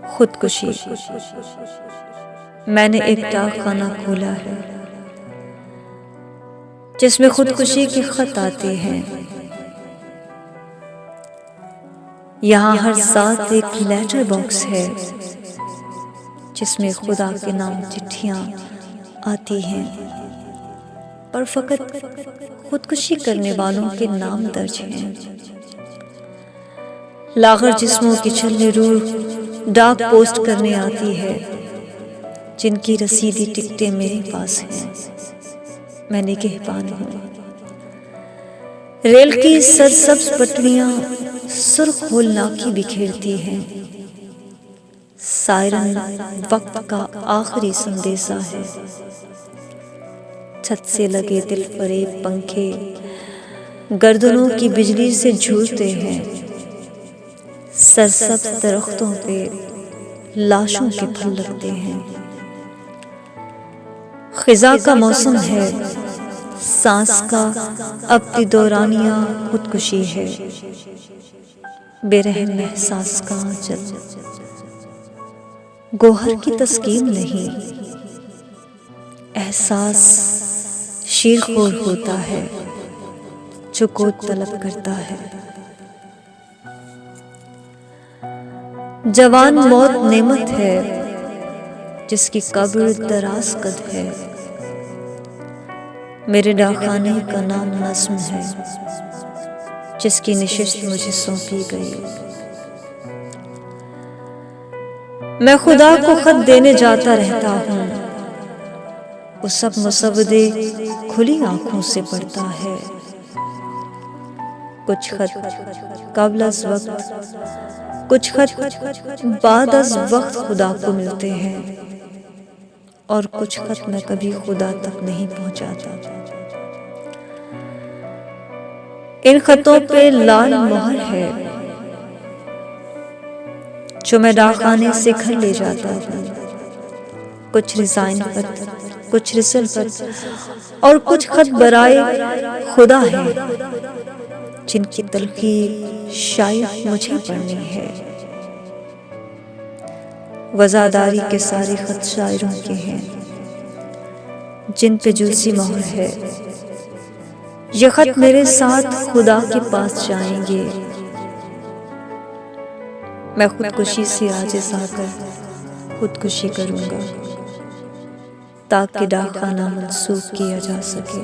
खुदकुशी। मैंने एक डाकखाना खोला है जिसमें खुदकुशी के खत आते हैं। यहाँ हर साथ एक लेटर बॉक्स है जिसमें खुदा के नाम चिट्ठियाँ आती हैं, पर फकत खुदकुशी करने वालों के नाम दर्ज हैं। लागर जिस्मों की छलनी रूह डाक पोस्ट करने आती है, जिनकी रसीदी टिकटें मेरे पास हैं। मैं निगहबान हूँ। रेल की सरसब्ज पटरियां सुर्ख होलनाकी बिखेरती हैं। सायरन वक्त का आखिरी संदेशा है। छत से लगे दिल फरेब पंखे गर्दनों की बिजली से झूलते हैं। सरसब्ज दरख्तों पे लाशों के फल लगते हैं। खिजा का मौसम है, सांस का अब दौरानिया खुदकुशी है। बेरहम एहसास का आंचल गोहर की तस्कीन नहीं, एहसास शीरखोर होता है जो गोद तलब करता है। जवान मौत नेमत है जिसकी कब्र दराज कद है। मेरे डाकखाने का नाम नस्म है जिसकी निशिस्त मुझे सौंपी गई। मैं खुदा को खत देने जाता रहता हूँ, वो सब मुसवदे खुली आंखों से पढ़ता है। कुछ खत क़ब्ल अज़ वक्त, कुछ खत बाद अज़ वक्त खुदा को मिलते हैं, और कुछ खत मैं कभी खुदा तक नहीं पहुंचाता। इन खतों पे लाल मोहर है जो मैं डाकखाने से घर ले जाता हूँ। कुछ रिजाइन पत्र, कुछ रिसल पत्र और कुछ खत बराए खुदा है जिनकी तलखी शायद मुझे पढ़नी है। वज़ादारी के सारे खत शायरों के हैं जिन पे जुल्सी मोहर है। ये खत मेरे साथ खुदा के पास जाएंगे। मैं खुदकुशी से आजिज़ आकर खुदकुशी करूँगा ताकि डाकखाना मंसूख किया जा सके।